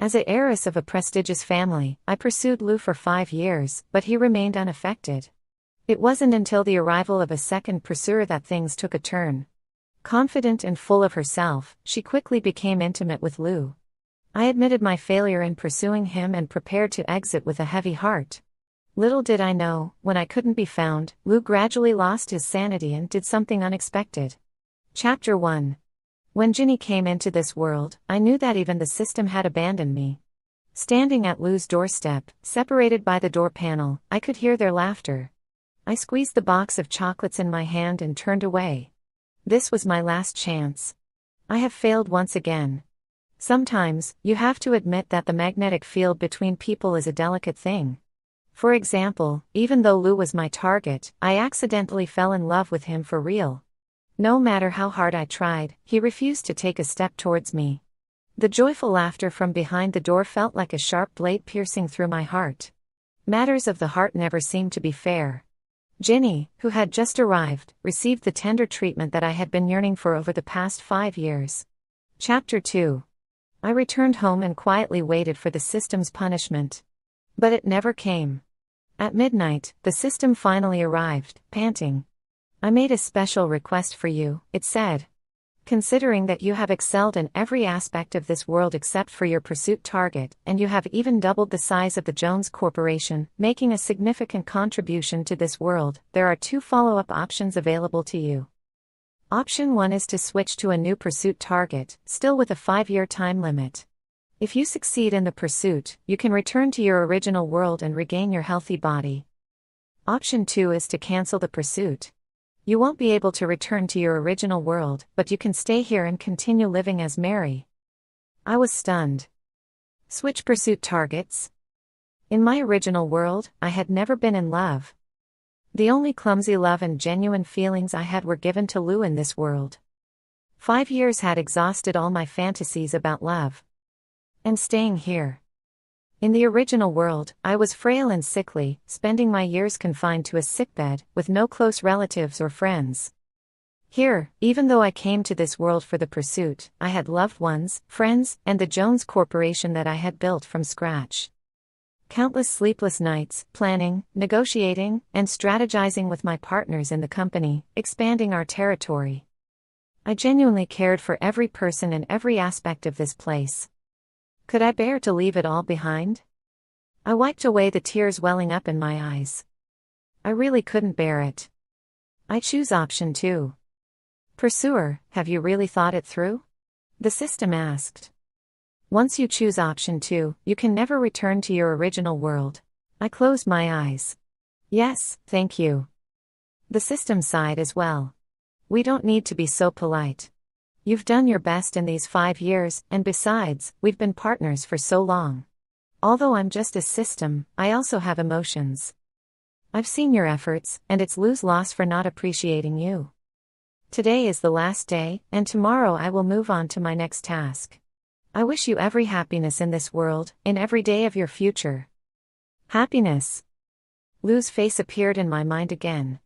As the heiress of a prestigious family, I pursued Lou for 5 years, but he remained unaffected. It wasn't until the arrival of a second pursuer that things took a turn. Confident and full of herself, she quickly became intimate with Lou. I admitted my failure in pursuing him and prepared to exit with a heavy heart. Little did I know, when I couldn't be found, Lou gradually lost his sanity and did something unexpected. Chapter 1. When Ginny came into this world, I knew that even the system had abandoned me. Standing at Lou's doorstep, separated by the door panel, I could hear their laughter. I squeezed the box of chocolates in my hand and turned away. This was my last chance. I have failed once again. Sometimes, you have to admit that the magnetic field between people is a delicate thing. For example, even though Lou was my target, I accidentally fell in love with him for real. No matter how hard I tried, he refused to take a step towards me. The joyful laughter from behind the door felt like a sharp blade piercing through my heart. Matters of the heart never seemed to be fair. Ginny, who had just arrived, received the tender treatment that I had been yearning for over the past 5 years. Chapter 2. I returned home and quietly waited for the system's punishment. But it never came. At midnight, the system finally arrived, panting. "I made a special request for you," it said. "Considering that you have excelled in every aspect of this world except for your pursuit target, and you have even doubled the size of the Jones Corporation, making a significant contribution to this world, there are 2 follow-up options available to you. Option 1 is to switch to a new pursuit target, still with a 5-year time limit. If you succeed in the pursuit, you can return to your original world and regain your healthy body. Option 2 is to cancel the pursuit. You won't be able to return to your original world, but you can stay here and continue living as Mary." I was stunned. Switch pursuit targets? In my original world, I had never been in love. The only clumsy love and genuine feelings I had were given to Lou in this world. 5 years had exhausted all my fantasies about love. And staying here. In the original world, I was frail and sickly, spending my years confined to a sickbed, with no close relatives or friends. Here, even though I came to this world for the pursuit, I had loved ones, friends, and the Jones Corporation that I had built from scratch. Countless sleepless nights, planning, negotiating, and strategizing with my partners in the company, expanding our territory. I genuinely cared for every person and every aspect of this place. Could I bear to leave it all behind? I wiped away the tears welling up in my eyes. I really couldn't bear it. I choose option 2. "Pursuer, have you really thought it through?" the system asked. "Once you choose option 2, you can never return to your original world." I closed my eyes. "Yes, thank you." The system sighed as well. "We don't need to be so polite. You've done your best in these 5 years, and besides, we've been partners for so long. Although I'm just a system, I also have emotions. I've seen your efforts, and it's Lou's loss for not appreciating you. Today is the last day, and tomorrow I will move on to my next task. I wish you every happiness in this world, in every day of your future." Happiness. Lou's face appeared in my mind again.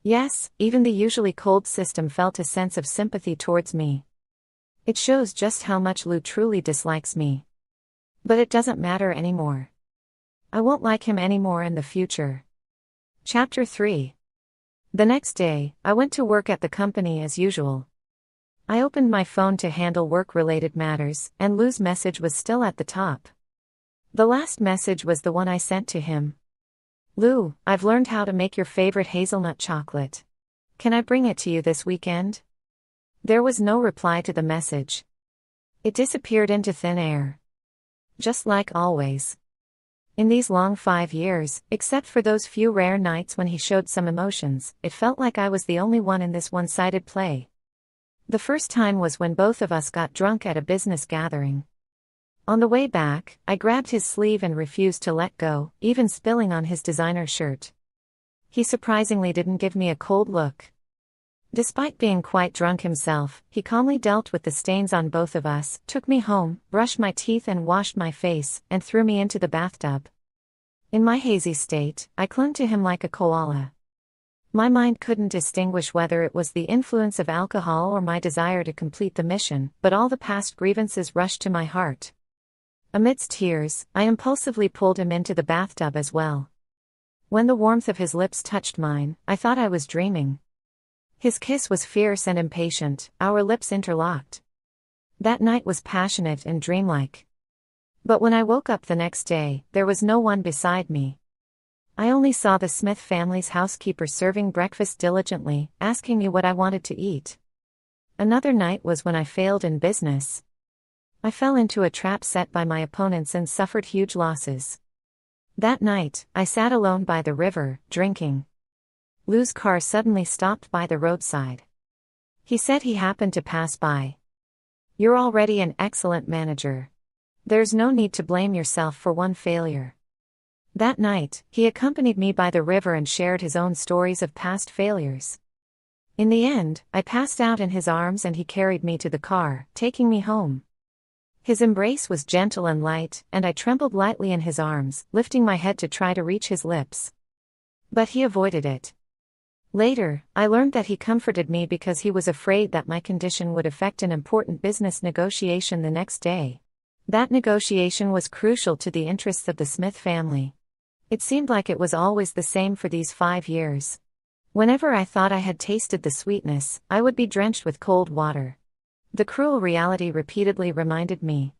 Yes, even the usually cold system felt a sense of sympathy towards me. It shows just how much Lou truly dislikes me. But it doesn't matter anymore. I won't like him anymore in the future. Chapter 3. The next day, I went to work at the company as usual. I opened my phone to handle work-related matters, and Lou's message was still at the top. The last message was the one I sent to him. "Lou, I've learned how to make your favorite hazelnut chocolate. Can I bring it to you this weekend?" There was no reply to the message. It disappeared into thin air. Just like always. In these long 5 years, except for those few rare nights when he showed some emotions, it felt like I was the only one in this one-sided play. The first time was when both of us got drunk at a business gathering. On the way back, I grabbed his sleeve and refused to let go, even spilling on his designer shirt. He surprisingly didn't give me a cold look. Despite being quite drunk himself, he calmly dealt with the stains on both of us, took me home, brushed my teeth and washed my face, and threw me into the bathtub. In my hazy state, I clung to him like a koala. My mind couldn't distinguish whether it was the influence of alcohol or my desire to complete the mission, but all the past grievances rushed to my heart. Amidst tears, I impulsively pulled him into the bathtub as well. When the warmth of his lips touched mine, I thought I was dreaming. His kiss was fierce and impatient, our lips interlocked. That night was passionate and dreamlike. But when I woke up the next day, there was no one beside me. I only saw the Smith family's housekeeper serving breakfast diligently, asking me what I wanted to eat. Another night was when I failed in business. I fell into a trap set by my opponents and suffered huge losses. That night, I sat alone by the river, drinking. Lou's car suddenly stopped by the roadside. He said he happened to pass by. "You're already an excellent manager. There's no need to blame yourself for one failure." That night, he accompanied me by the river and shared his own stories of past failures. In the end, I passed out in his arms and he carried me to the car, taking me home. His embrace was gentle and light, and I trembled lightly in his arms, lifting my head to try to reach his lips. But he avoided it. Later, I learned that he comforted me because he was afraid that my condition would affect an important business negotiation the next day. That negotiation was crucial to the interests of the Smith family. It seemed like it was always the same for these 5 years. Whenever I thought I had tasted the sweetness, I would be drenched with cold water. The cruel reality repeatedly reminded me.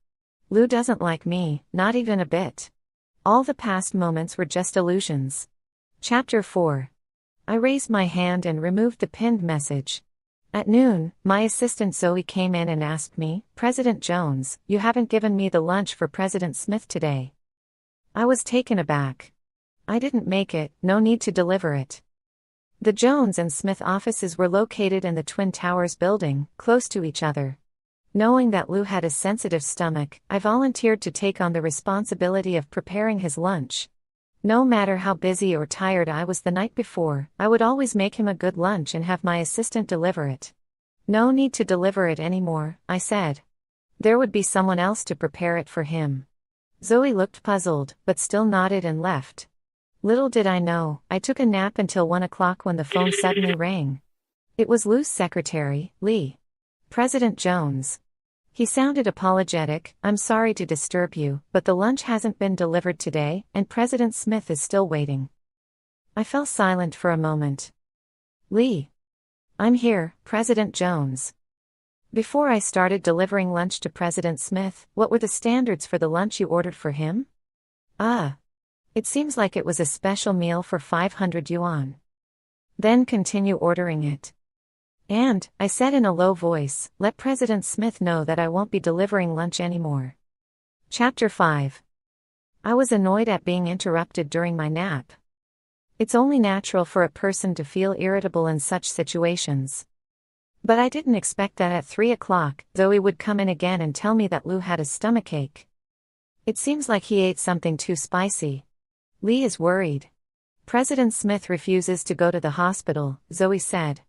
Lou doesn't like me, not even a bit. All the past moments were just illusions. Chapter 4. I raised my hand and removed the pinned message. At noon, my assistant Zoe came in and asked me, "President Jones, you haven't given me the lunch for President Smith today." I was taken aback. I didn't make it, no need to deliver it. The Jones and Smith offices were located in the Twin Towers building, close to each other. Knowing that Lou had a sensitive stomach, I volunteered to take on the responsibility of preparing his lunch. No matter how busy or tired I was the night before, I would always make him a good lunch and have my assistant deliver it. "No need to deliver it anymore," I said. "There would be someone else to prepare it for him." Zoe looked puzzled, but still nodded and left. Little did I know, I took a nap until 1 o'clock when the phone suddenly rang. It was Lou's secretary, Lee. "President Jones." He sounded apologetic. "I'm sorry to disturb you, but the lunch hasn't been delivered today, and President Smith is still waiting." I fell silent for a moment. "Lee." "I'm here, President Jones." "Before I started delivering lunch to President Smith, what were the standards for the lunch you ordered for him?" It seems like it was a special meal for 500 yuan." "Then continue ordering it." "And," I said in a low voice, "let President Smith know that I won't be delivering lunch anymore." Chapter 5. I was annoyed at being interrupted during my nap. It's only natural for a person to feel irritable in such situations. But I didn't expect that at 3 o'clock, Zoe would come in again and tell me that Lou had a stomachache. It seems like he ate something too spicy. Lee is worried. "President Smith refuses to go to the hospital," Zoe said.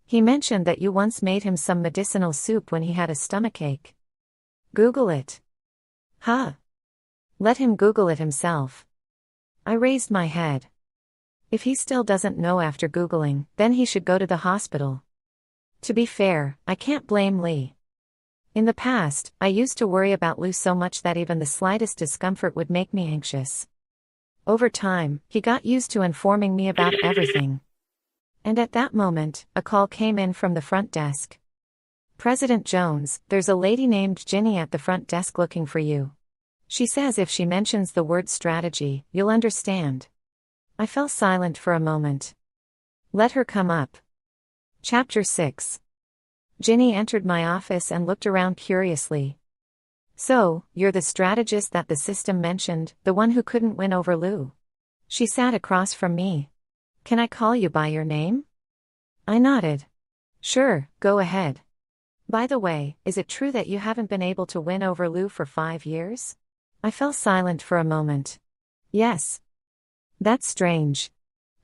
"He mentioned that you once made him some medicinal soup when he had a stomachache." "Google it." "Huh? Let him Google it himself." I raised my head. If he still doesn't know after Googling, then he should go to the hospital. To be fair, I can't blame Lee. In the past, I used to worry about Lou so much that even the slightest discomfort would make me anxious. Over time, he got used to informing me about everything. And at that moment, a call came in from the front desk. "President Jones, there's a lady named Ginny at the front desk looking for you. She says if she mentions the word strategy, you'll understand." I fell silent for a moment. "Let her come up." Chapter 6. Ginny entered my office and looked around curiously. "So, you're the strategist that the system mentioned, the one who couldn't win over Lou." She sat across from me. "Can I call you by your name?" I nodded. "Sure, go ahead. By the way, is it true that you haven't been able to win over Lou for 5 years?" I fell silent for a moment. "Yes." "That's strange.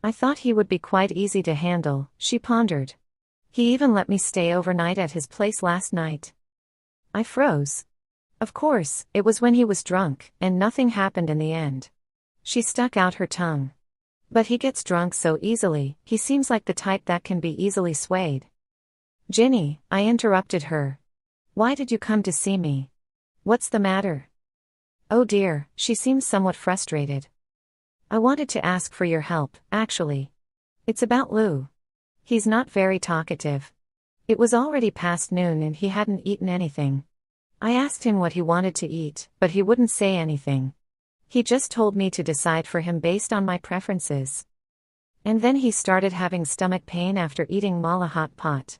I thought he would be quite easy to handle," she pondered. "He even let me stay overnight at his place last night." I froze. Of course, it was when he was drunk, and nothing happened in the end. She stuck out her tongue. "But he gets drunk so easily, he seems like the type that can be easily swayed." "Ginny," I interrupted her. "Why did you come to see me? What's the matter?" Oh dear, she seems somewhat frustrated. I wanted to ask for your help, actually. It's about Lou. He's not very talkative. It was already past noon and he hadn't eaten anything. I asked him what he wanted to eat, but he wouldn't say anything. He just told me to decide for him based on my preferences. And then he started having stomach pain after eating mala hot pot.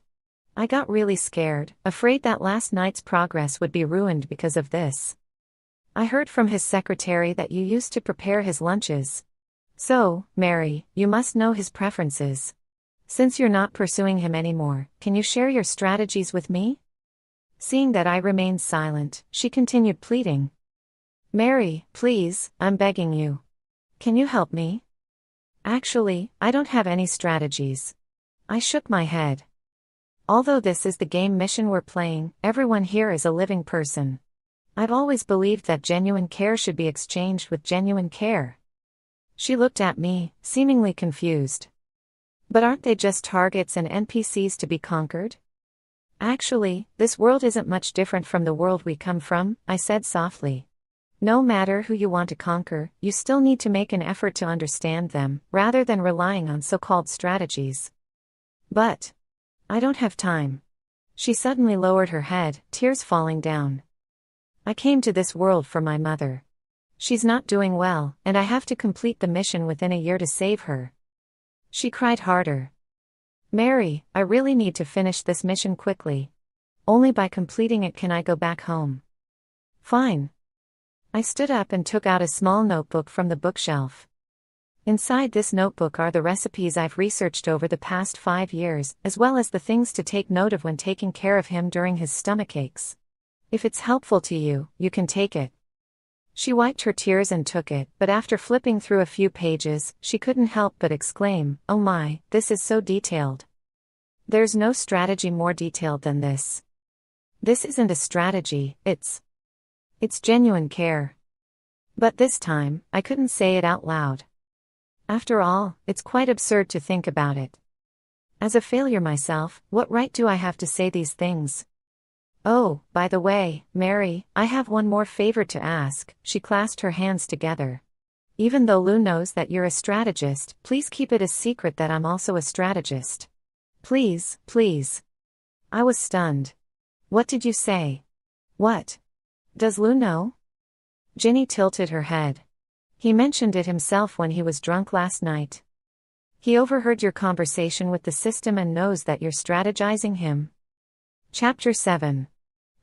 I got really scared, afraid that last night's progress would be ruined because of this. I heard from his secretary that you used to prepare his lunches. So, Mary, you must know his preferences. Since you're not pursuing him anymore, can you share your strategies with me? Seeing that I remained silent, she continued pleading. Mary, please, I'm begging you. Can you help me? Actually, I don't have any strategies. I shook my head. Although this is the game mission we're playing, everyone here is a living person. I've always believed that genuine care should be exchanged with genuine care. She looked at me, seemingly confused. But aren't they just targets and NPCs to be conquered? Actually, this world isn't much different from the world we come from, I said softly. No matter who you want to conquer, you still need to make an effort to understand them, rather than relying on so-called strategies. But I don't have time. She suddenly lowered her head, tears falling down. I came to this world for my mother. She's not doing well, and I have to complete the mission within a year to save her. She cried harder. Mary, I really need to finish this mission quickly. Only by completing it can I go back home. Fine. I stood up and took out a small notebook from the bookshelf. Inside this notebook are the recipes I've researched over the past 5 years, as well as the things to take note of when taking care of him during his stomach aches. If it's helpful to you, you can take it. She wiped her tears and took it, but after flipping through a few pages, she couldn't help but exclaim, "Oh my, this is so detailed. There's no strategy more detailed than this. This isn't a strategy, it's genuine care." But this time, I couldn't say it out loud. After all, it's quite absurd to think about it. As a failure myself, what right do I have to say these things? Oh, by the way, Mary, I have one more favor to ask. She clasped her hands together. Even though Lou knows that you're a strategist, please keep it a secret that I'm also a strategist. Please, please. I was stunned. What did you say? What? Does Lou know? Ginny tilted her head. He mentioned it himself when he was drunk last night. He overheard your conversation with the system and knows that you're strategizing him. Chapter 7.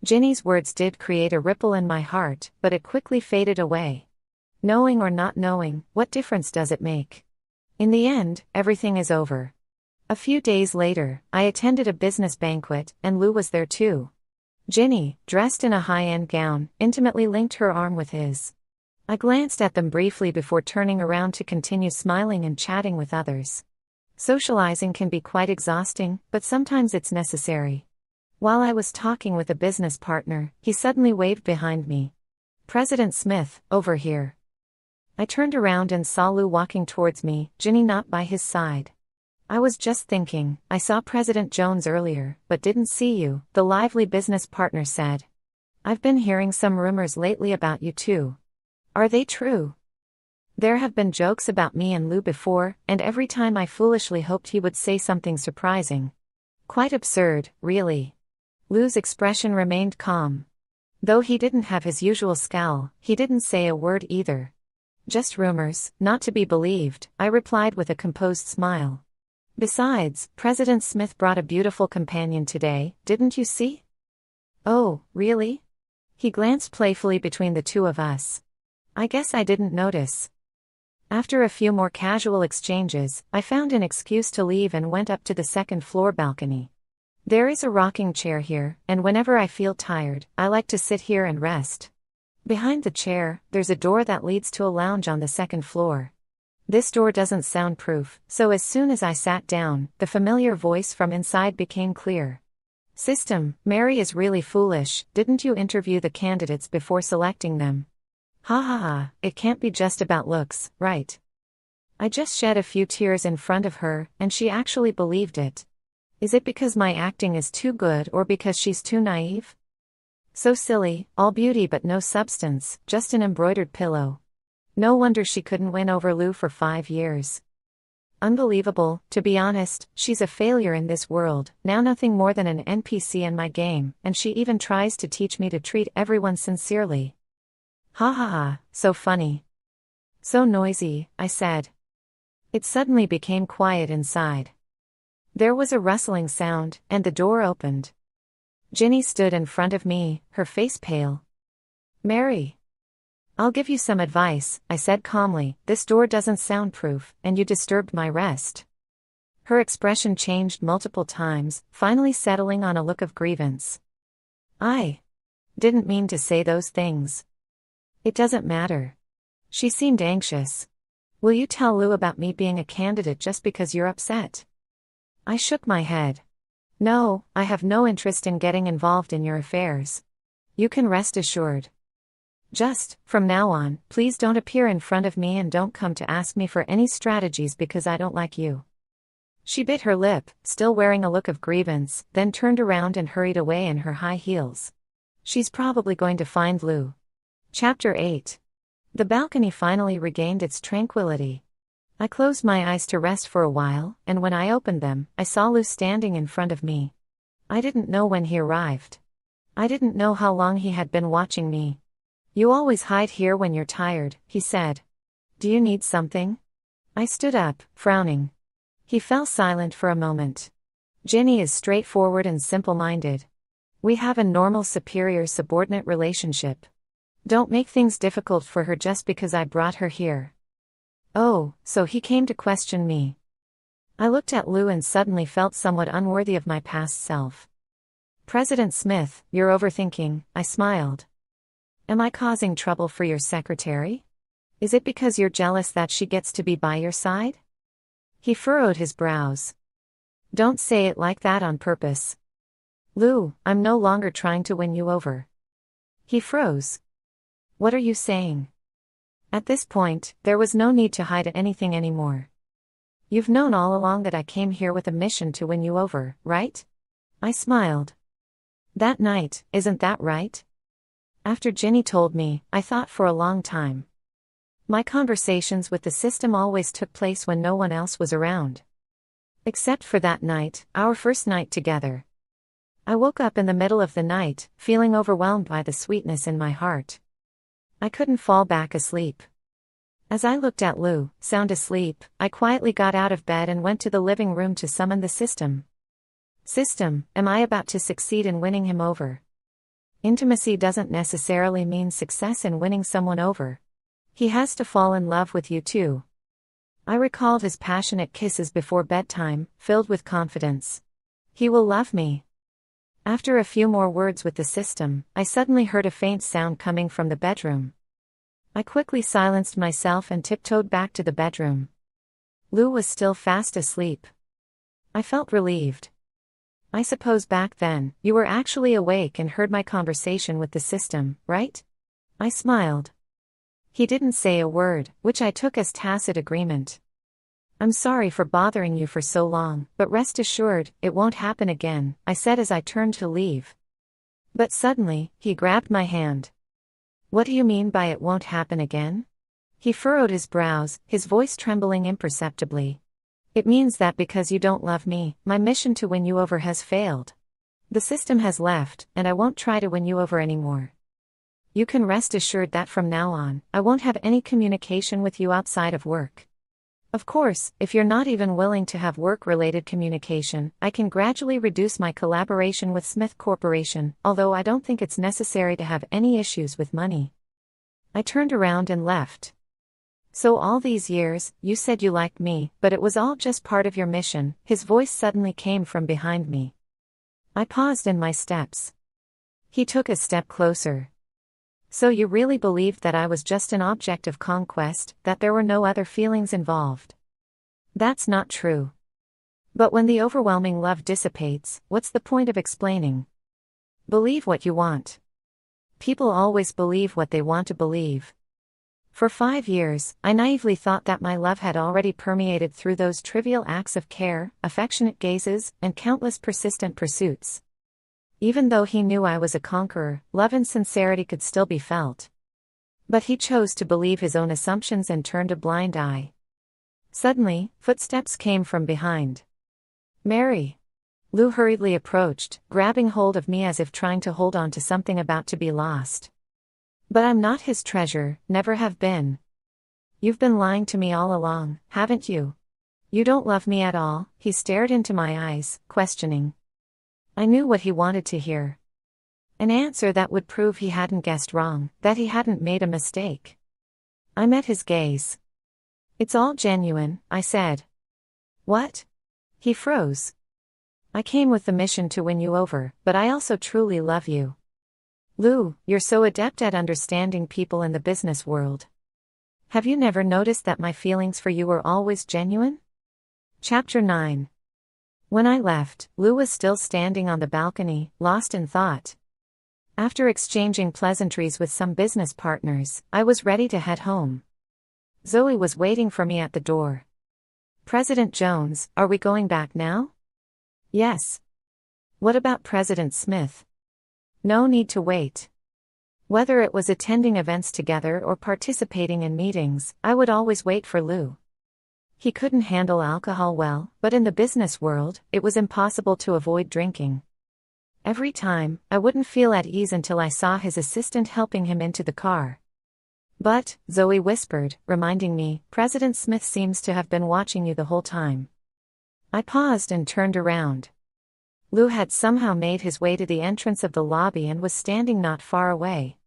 Ginny's words did create a ripple in my heart, but it quickly faded away. Knowing or not knowing, what difference does it make? In the end, everything is over. A few days later, I attended a business banquet, and Lou was there too. Ginny, dressed in a high-end gown, intimately linked her arm with his. I glanced at them briefly before turning around to continue smiling and chatting with others. Socializing can be quite exhausting, but sometimes it's necessary. While I was talking with a business partner, he suddenly waved behind me. President Smith, over here. I turned around and saw Lou walking towards me, Ginny not by his side. I was just thinking, I saw President Jones earlier, but didn't see you, the lively business partner said. I've been hearing some rumors lately about you too. Are they true? There have been jokes about me and Lou before, and every time I foolishly hoped he would say something surprising. Quite absurd, really. Lou's expression remained calm. Though he didn't have his usual scowl, he didn't say a word either. Just rumors, not to be believed, I replied with a composed smile. Besides, President Smith brought a beautiful companion today, didn't you see? Oh, really? He glanced playfully between the two of us. I guess I didn't notice. After a few more casual exchanges, I found an excuse to leave and went up to the second-floor balcony. There is a rocking chair here, and whenever I feel tired, I like to sit here and rest. Behind the chair, there's a door that leads to a lounge on the second floor. This door doesn't soundproof, so as soon as I sat down, the familiar voice from inside became clear. System, Mary is really foolish, didn't you interview the candidates before selecting them? Ha ha ha, it can't be just about looks, right? I just shed a few tears in front of her, and she actually believed it. Is it because my acting is too good or because she's too naive? So silly, all beauty but no substance, just an embroidered pillow. No wonder she couldn't win over Lou for 5 years. Unbelievable. To be honest, she's a failure in this world, now nothing more than an NPC in my game, and she even tries to teach me to treat everyone sincerely. Ha ha ha, so funny. So noisy, I said. It suddenly became quiet inside. There was a rustling sound, and the door opened. Ginny stood in front of me, her face pale. Mary. I'll give you some advice, I said calmly. This door doesn't soundproof, and you disturbed my rest. Her expression changed multiple times, finally settling on a look of grievance. I didn't mean to say those things. It doesn't matter. She seemed anxious. Will you tell Lou about me being a candidate just because you're upset? I shook my head. No, I have no interest in getting involved in your affairs. You can rest assured. Just, from now on, please don't appear in front of me and don't come to ask me for any strategies because I don't like you. She bit her lip, still wearing a look of grievance, then turned around and hurried away in her high heels. She's probably going to find Lou. Chapter 8. The balcony finally regained its tranquility. I closed my eyes to rest for a while, and when I opened them, I saw Lou standing in front of me. I didn't know when he arrived. I didn't know how long he had been watching me. You always hide here when you're tired, he said. Do you need something? I stood up, frowning. He fell silent for a moment. Ginny is straightforward and simple-minded. We have a normal superior-subordinate relationship. Don't make things difficult for her just because I brought her here. Oh, so he came to question me. I looked at Lou and suddenly felt somewhat unworthy of my past self. President Smith, you're overthinking, I smiled. Am I causing trouble for your secretary? Is it because you're jealous that she gets to be by your side? He furrowed his brows. Don't say it like that on purpose. Lou, I'm no longer trying to win you over. He froze. What are you saying? At this point, there was no need to hide anything anymore. You've known all along that I came here with a mission to win you over, right? I smiled. That night, isn't that right? After Ginny told me, I thought for a long time. My conversations with the system always took place when no one else was around. Except for that night, our first night together. I woke up in the middle of the night, feeling overwhelmed by the sweetness in my heart. I couldn't fall back asleep. As I looked at Lou, sound asleep, I quietly got out of bed and went to the living room to summon the system. System, am I about to succeed in winning him over? Intimacy doesn't necessarily mean success in winning someone over. He has to fall in love with you too. I recalled his passionate kisses before bedtime, filled with confidence. He will love me. After a few more words with the system, I suddenly heard a faint sound coming from the bedroom. I quickly silenced myself and tiptoed back to the bedroom. Lou was still fast asleep. I felt relieved. I suppose back then, you were actually awake and heard my conversation with the system, right? I smiled. He didn't say a word, which I took as tacit agreement. I'm sorry for bothering you for so long, but rest assured, it won't happen again, I said as I turned to leave. But suddenly, he grabbed my hand. What do you mean by it won't happen again? He furrowed his brows, his voice trembling imperceptibly. It means that because you don't love me, my mission to win you over has failed. The system has left, and I won't try to win you over anymore. You can rest assured that from now on, I won't have any communication with you outside of work. Of course, if you're not even willing to have work-related communication, I can gradually reduce my collaboration with Smith Corporation, although I don't think it's necessary to have any issues with money. I turned around and left. So all these years, you said you liked me, but it was all just part of your mission. His voice suddenly came from behind me. I paused in my steps. He took a step closer. So you really believed that I was just an object of conquest, that there were no other feelings involved? That's not true. But when the overwhelming love dissipates, what's the point of explaining? Believe what you want. People always believe what they want to believe. For 5 years, I naively thought that my love had already permeated through those trivial acts of care, affectionate gazes, and countless persistent pursuits. Even though he knew I was a conqueror, love and sincerity could still be felt. But he chose to believe his own assumptions and turned a blind eye. Suddenly, footsteps came from behind. "Mary." Lou hurriedly approached, grabbing hold of me as if trying to hold on to something about to be lost. "But I'm not his treasure, never have been. You've been lying to me all along, haven't you? You don't love me at all." He stared into my eyes, questioning. I knew what he wanted to hear. An answer that would prove he hadn't guessed wrong, that he hadn't made a mistake. I met his gaze. "It's all genuine," I said. "What?" He froze. "I came with the mission to win you over, but I also truly love you. Lou, you're so adept at understanding people in the business world. Have you never noticed that my feelings for you were always genuine?" Chapter 9. When I left, Lou was still standing on the balcony, lost in thought. After exchanging pleasantries with some business partners, I was ready to head home. Zoe was waiting for me at the door. "President Jones, are we going back now?" "Yes." "What about President Smith?" "No need to wait." Whether it was attending events together or participating in meetings, I would always wait for Lou. He couldn't handle alcohol well, but in the business world, it was impossible to avoid drinking. Every time, I wouldn't feel at ease until I saw his assistant helping him into the car. "But," Zoe whispered, reminding me, "President Smith seems to have been watching you the whole time." I paused and turned around. Lou had somehow made his way to the entrance of the lobby and was standing not far away.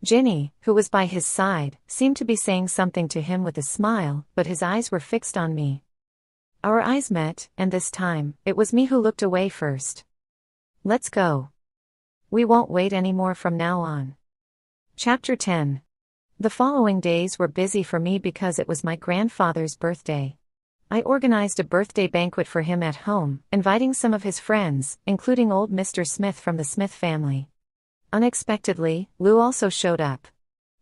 Ginny, who was by his side, seemed to be saying something to him with a smile, but his eyes were fixed on me. Our eyes met, and this time, it was me who looked away first. "Let's go. We won't wait anymore from now on." Chapter 10. The following days were busy for me because it was my grandfather's birthday. I organized a birthday banquet for him at home, inviting some of his friends, including old Mr. Smith from the Smith family. Unexpectedly, Lou also showed up.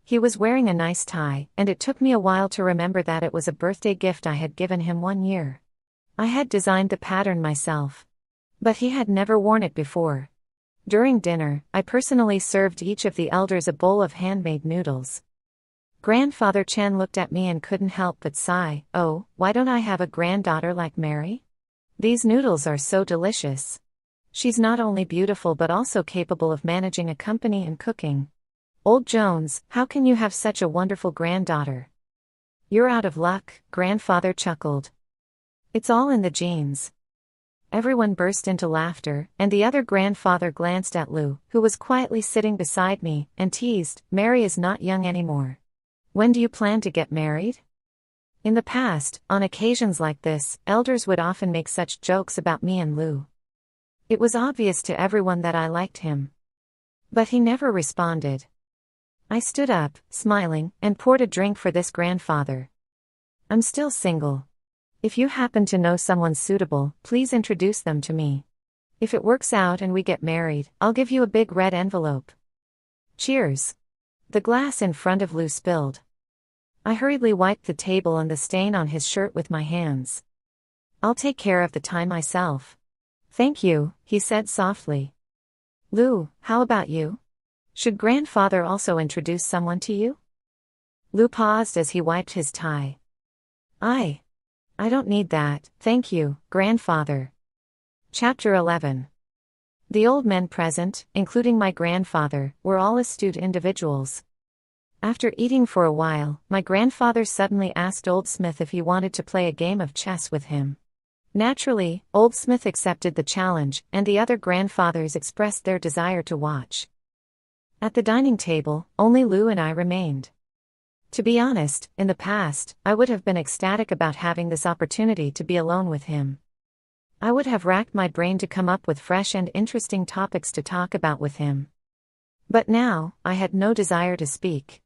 He was wearing a nice tie, and it took me a while to remember that it was a birthday gift I had given him 1 year. I had designed the pattern myself. But he had never worn it before. During dinner, I personally served each of the elders a bowl of handmade noodles. Grandfather Chen looked at me and couldn't help but sigh. "Oh, why don't I have a granddaughter like Mary? These noodles are so delicious. She's not only beautiful but also capable of managing a company and cooking. Old Jones, how can you have such a wonderful granddaughter?" "You're out of luck," grandfather chuckled. "It's all in the genes." Everyone burst into laughter, and the other grandfather glanced at Lou, who was quietly sitting beside me, and teased, "Mary is not young anymore. When do you plan to get married?" In the past, on occasions like this, elders would often make such jokes about me and Lou. It was obvious to everyone that I liked him. But he never responded. I stood up, smiling, and poured a drink for this grandfather. "I'm still single. If you happen to know someone suitable, please introduce them to me. If it works out and we get married, I'll give you a big red envelope." Cheers. The glass in front of Lou spilled. I hurriedly wiped the table and the stain on his shirt with my hands. "I'll take care of the tie myself." "Thank you," he said softly. "Lou, how about you? Should grandfather also introduce someone to you?" Lou paused as he wiped his tie. I don't need that, thank you, grandfather." Chapter 11. The old men present, including my grandfather, were all astute individuals. After eating for a while, my grandfather suddenly asked Old Smith if he wanted to play a game of chess with him. Naturally, Old Smith accepted the challenge, and the other grandfathers expressed their desire to watch. At the dining table, only Lou and I remained. To be honest, in the past, I would have been ecstatic about having this opportunity to be alone with him. I would have racked my brain to come up with fresh and interesting topics to talk about with him. But now, I had no desire to speak.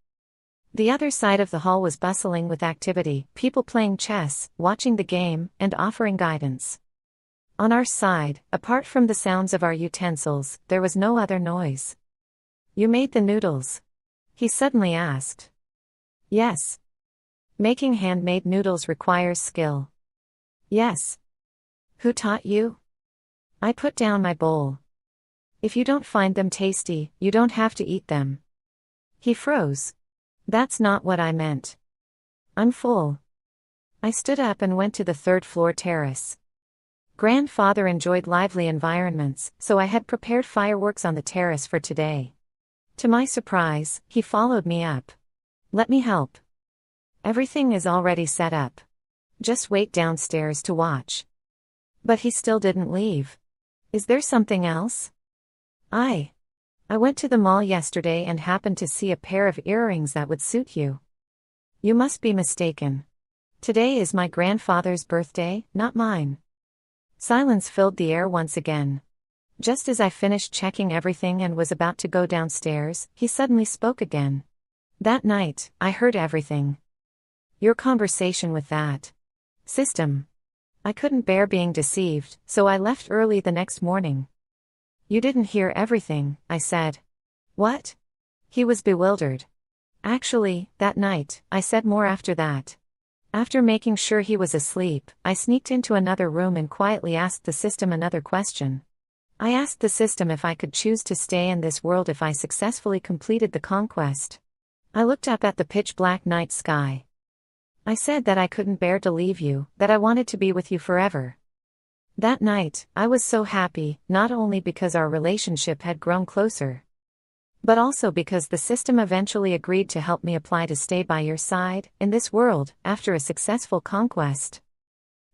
The other side of the hall was bustling with activity, people playing chess, watching the game, and offering guidance. On our side, apart from the sounds of our utensils, there was no other noise. "You made the noodles?" he suddenly asked. "Yes." "Making handmade noodles requires skill." "Yes." "Who taught you?" I put down my bowl. If you don't find them tasty, you don't have to eat them. He froze. That's not what I meant. I'm full. I stood up and went to the third-floor terrace. Grandfather enjoyed lively environments, so I had prepared fireworks on the terrace for today. To my surprise, he followed me up. Let me help. Everything is already set up. Just wait downstairs to watch. But he still didn't leave. Is there something else? I went to the mall yesterday and happened to see a pair of earrings that would suit you. You must be mistaken. Today is my grandfather's birthday, not mine. Silence filled the air once again. Just as I finished checking everything and was about to go downstairs, he suddenly spoke again. That night, I heard everything. Your conversation with that system. I couldn't bear being deceived, so I left early the next morning. You didn't hear everything, I said. What? He was bewildered. Actually, that night, I said more after that. After making sure he was asleep, I sneaked into another room and quietly asked the system another question. I asked the system if I could choose to stay in this world if I successfully completed the conquest. I looked up at the pitch-black night sky. I said that I couldn't bear to leave you, that I wanted to be with you forever. That night, I was so happy, not only because our relationship had grown closer, but also because the system eventually agreed to help me apply to stay by your side, in this world, after a successful conquest.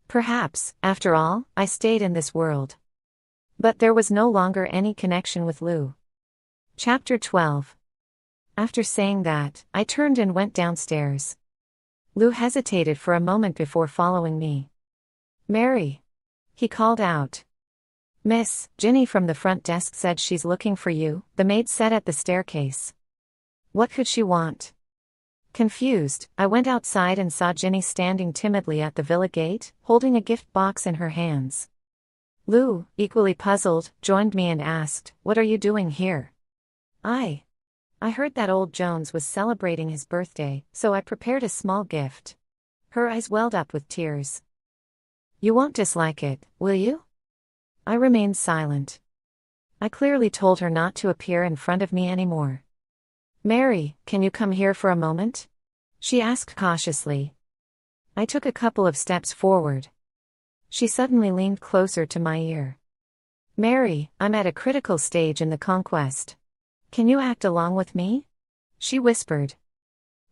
Perhaps, after all, I stayed in this world. But there was no longer any connection with Lou. Chapter 12. After saying that, I turned and went downstairs. Lou hesitated for a moment before following me. Mary. He called out. Miss, Ginny from the front desk said she's looking for you, the maid said at the staircase. What could she want? Confused, I went outside and saw Ginny standing timidly at the villa gate, holding a gift box in her hands. Lou, equally puzzled, joined me and asked, What are you doing here? I heard that old Jones was celebrating his birthday, so I prepared a small gift. Her eyes welled up with tears. You won't dislike it, will you? I remained silent. I clearly told her not to appear in front of me anymore. Mary, can you come here for a moment? She asked cautiously. I took a couple of steps forward. She suddenly leaned closer to my ear. Mary, I'm at a critical stage in the conquest. Can you act along with me? She whispered.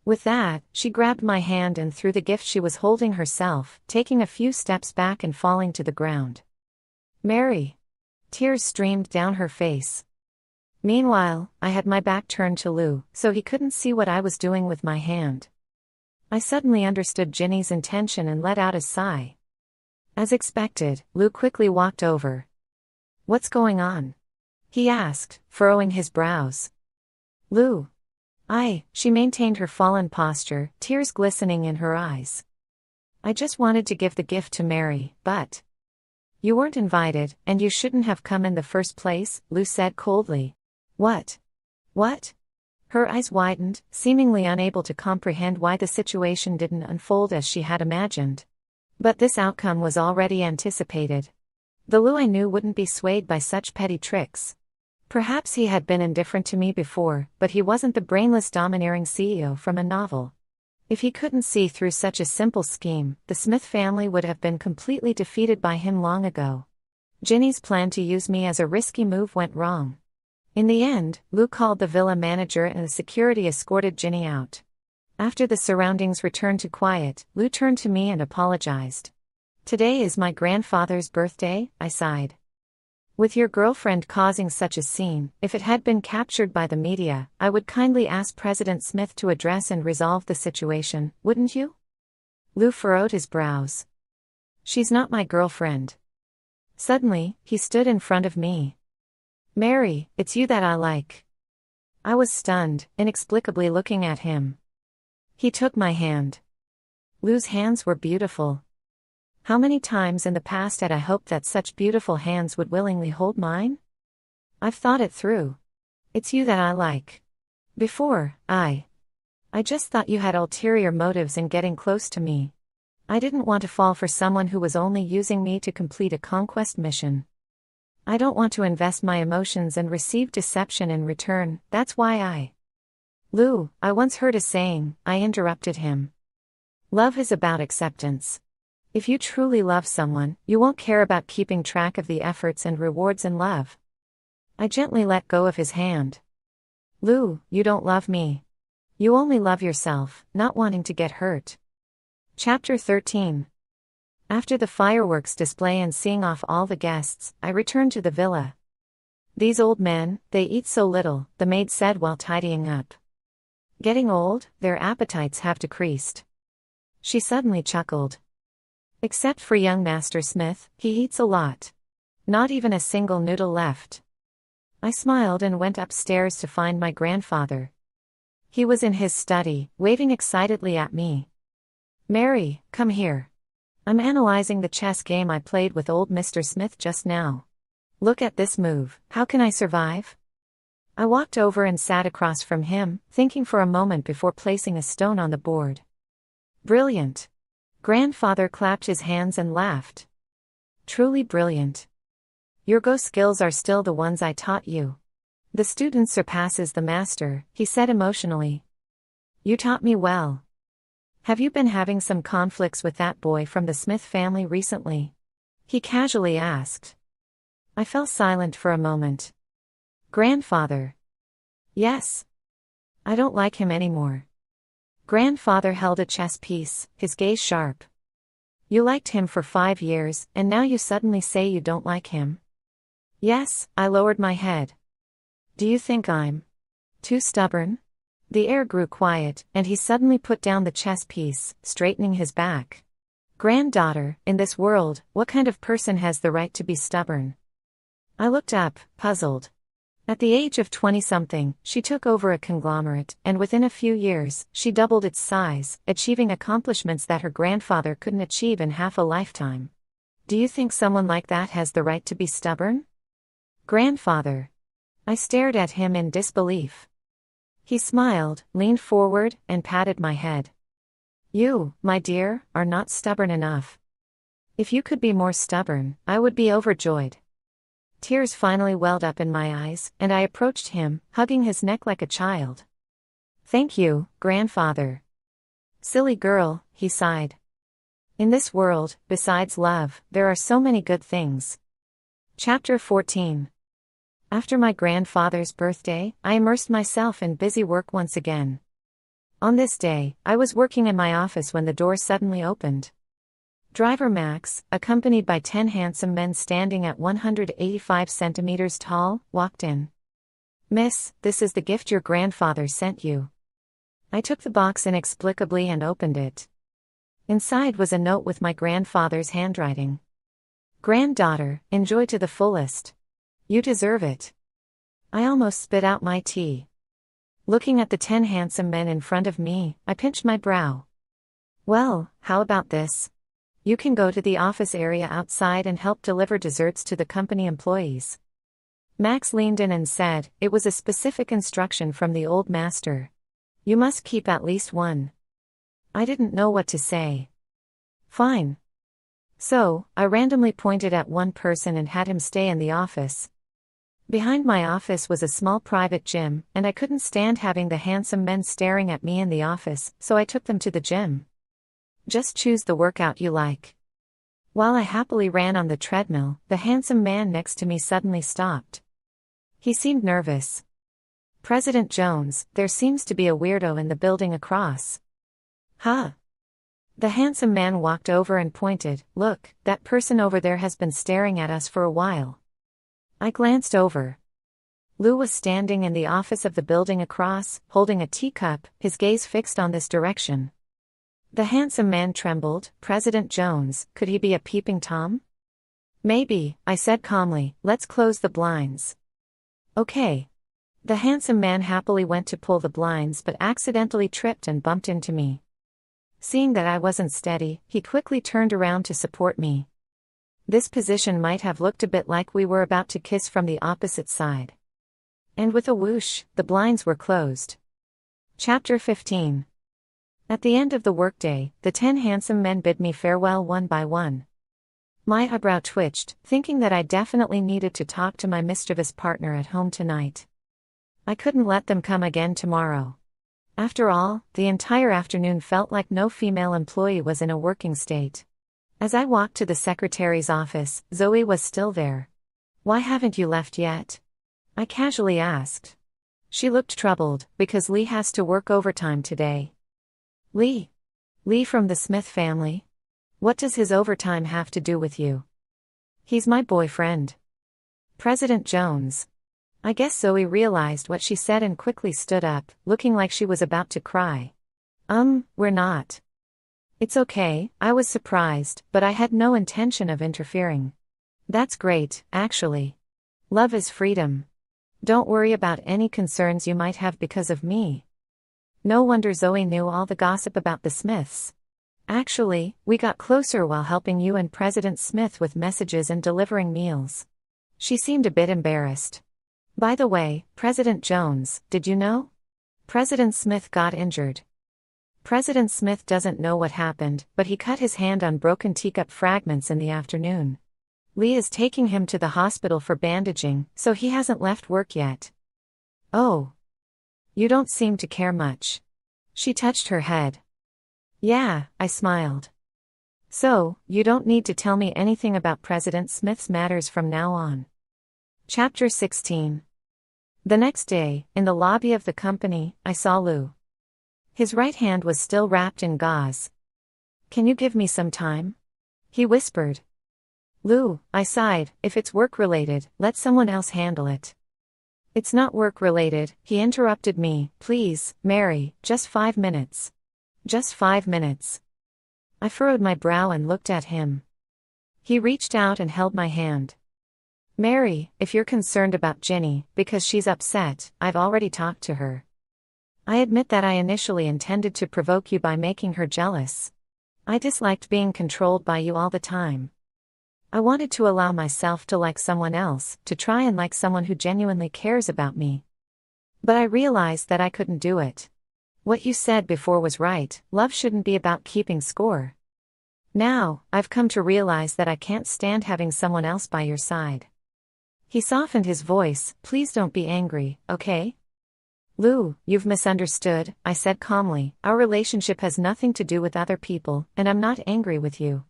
With that, she grabbed my hand and threw the gift she was holding herself, taking a few steps back and falling to the ground. Mary. Tears streamed down her face. Meanwhile, I had my back turned to Lou, so he couldn't see what I was doing with my hand. I suddenly understood Ginny's intention and let out a sigh. As expected, Lou quickly walked over. What's going on? He asked, furrowing his brows. Lou. She maintained her fallen posture, tears glistening in her eyes. I just wanted to give the gift to Mary, but you weren't invited, and you shouldn't have come in the first place, Lou said coldly. What? What? Her eyes widened, seemingly unable to comprehend why the situation didn't unfold as she had imagined. But this outcome was already anticipated. The Lou I knew wouldn't be swayed by such petty tricks. Perhaps he had been indifferent to me before, but he wasn't the brainless domineering CEO from a novel. If he couldn't see through such a simple scheme, the Smith family would have been completely defeated by him long ago. Ginny's plan to use me as a risky move went wrong. In the end, Lou called the villa manager and the security escorted Ginny out. After the surroundings returned to quiet, Lou turned to me and apologized. Today is my grandfather's birthday, I sighed. With your girlfriend causing such a scene, if it had been captured by the media, I would kindly ask President Smith to address and resolve the situation, wouldn't you? Lou furrowed his brows. She's not my girlfriend. Suddenly, he stood in front of me. Mary, it's you that I like. I was stunned, inexplicably looking at him. He took my hand. Lou's hands were beautiful. How many times in the past had I hoped that such beautiful hands would willingly hold mine? I've thought it through. It's you that I like. Before, I just thought you had ulterior motives in getting close to me. I didn't want to fall for someone who was only using me to complete a conquest mission. I don't want to invest my emotions and receive deception in return, that's why Lou, I once heard a saying, I interrupted him. Love is about acceptance. If you truly love someone, you won't care about keeping track of the efforts and rewards in love. I gently let go of his hand. Lou, you don't love me. You only love yourself, not wanting to get hurt. Chapter 13. After the fireworks display and seeing off all the guests, I returned to the villa. These old men, they eat so little, the maid said while tidying up. Getting old, their appetites have decreased. She suddenly chuckled. Except for young Master Smith, he eats a lot. Not even a single noodle left. I smiled and went upstairs to find my grandfather. He was in his study, waving excitedly at me. Mary, come here. I'm analyzing the chess game I played with old Mr. Smith just now. Look at this move, how can I survive? I walked over and sat across from him, thinking for a moment before placing a stone on the board. Brilliant. Grandfather clapped his hands and laughed. Truly brilliant. Your Go skills are still the ones I taught you. The student surpasses the master, he said emotionally. You taught me well. Have you been having some conflicts with that boy from the Smith family recently? He casually asked. I fell silent for a moment. Grandfather. Yes. I don't like him anymore. Grandfather held a chess piece, his gaze sharp. You liked him for 5 years, and now you suddenly say you don't like him? Yes, I lowered my head. Do you think I'm too stubborn? The air grew quiet, and he suddenly put down the chess piece, straightening his back. Granddaughter, in this world, what kind of person has the right to be stubborn? I looked up, puzzled. At the age of 20-something, she took over a conglomerate, and within a few years, she doubled its size, achieving accomplishments that her grandfather couldn't achieve in half a lifetime. Do you think someone like that has the right to be stubborn? Grandfather. I stared at him in disbelief. He smiled, leaned forward, and patted my head. You, my dear, are not stubborn enough. If you could be more stubborn, I would be overjoyed. Tears finally welled up in my eyes, and I approached him, hugging his neck like a child. Thank you, grandfather. Silly girl, he sighed. In this world, besides love, there are so many good things. Chapter 14. After my grandfather's birthday, I immersed myself in busy work once again. On this day, I was working in my office when the door suddenly opened. Driver Max, accompanied by 10 handsome men standing at 185 centimeters tall, walked in. Miss, this is the gift your grandfather sent you. I took the box inexplicably and opened it. Inside was a note with my grandfather's handwriting. Granddaughter, enjoy to the fullest. You deserve it. I almost spit out my tea. Looking at the 10 handsome men in front of me, I pinched my brow. Well, how about this? You can go to the office area outside and help deliver desserts to the company employees. Max leaned in and said, it was a specific instruction from the old master. You must keep at least one. I didn't know what to say. Fine. So, I randomly pointed at one person and had him stay in the office. Behind my office was a small private gym, and I couldn't stand having the handsome men staring at me in the office, so I took them to the gym. Just choose the workout you like. While I happily ran on the treadmill, the handsome man next to me suddenly stopped. He seemed nervous. President Jones, there seems to be a weirdo in the building across. Huh? The handsome man walked over and pointed, look, that person over there has been staring at us for a while. I glanced over. Lou was standing in the office of the building across, holding a teacup, his gaze fixed on this direction. The handsome man trembled. President Jones, could he be a peeping Tom? Maybe, I said calmly, let's close the blinds. Okay. The handsome man happily went to pull the blinds but accidentally tripped and bumped into me. Seeing that I wasn't steady, he quickly turned around to support me. This position might have looked a bit like we were about to kiss from the opposite side. And with a whoosh, the blinds were closed. Chapter 15. At the end of the workday, the 10 handsome men bid me farewell one by one. My eyebrow twitched, thinking that I definitely needed to talk to my mischievous partner at home tonight. I couldn't let them come again tomorrow. After all, the entire afternoon felt like no female employee was in a working state. As I walked to the secretary's office, Zoe was still there. "Why haven't you left yet?" I casually asked. She looked troubled, because Lee has to work overtime today. Lee? Lee from the Smith family? What does his overtime have to do with you? He's my boyfriend. President Jones. I guess Zoe realized what she said and quickly stood up, looking like she was about to cry. We're not. It's okay, I was surprised, but I had no intention of interfering. That's great, actually. Love is freedom. Don't worry about any concerns you might have because of me. No wonder Zoe knew all the gossip about the Smiths. Actually, we got closer while helping you and President Smith with messages and delivering meals. She seemed a bit embarrassed. By the way, President Jones, did you know? President Smith got injured. President Smith doesn't know what happened, but he cut his hand on broken teacup fragments in the afternoon. Lee is taking him to the hospital for bandaging, so he hasn't left work yet. Oh. You don't seem to care much. She touched her head. Yeah, I smiled. So, you don't need to tell me anything about President Smith's matters from now on. Chapter 16. The next day, in the lobby of the company, I saw Lou. His right hand was still wrapped in gauze. "Can you give me some time?" he whispered. "Lou," I sighed, "if it's work-related, let someone else handle it." "It's not work-related," he interrupted me. "Please, Mary, just 5 minutes. Just 5 minutes." I furrowed my brow and looked at him. He reached out and held my hand. "Mary, if you're concerned about Ginny, because she's upset, I've already talked to her. I admit that I initially intended to provoke you by making her jealous. I disliked being controlled by you all the time. I wanted to allow myself to like someone else, to try and like someone who genuinely cares about me. But I realized that I couldn't do it. What you said before was right, love shouldn't be about keeping score. Now, I've come to realize that I can't stand having someone else by your side." He softened his voice. "Please don't be angry, okay?" "Lou, you've misunderstood," I said calmly. "Our relationship has nothing to do with other people, and I'm not angry with you.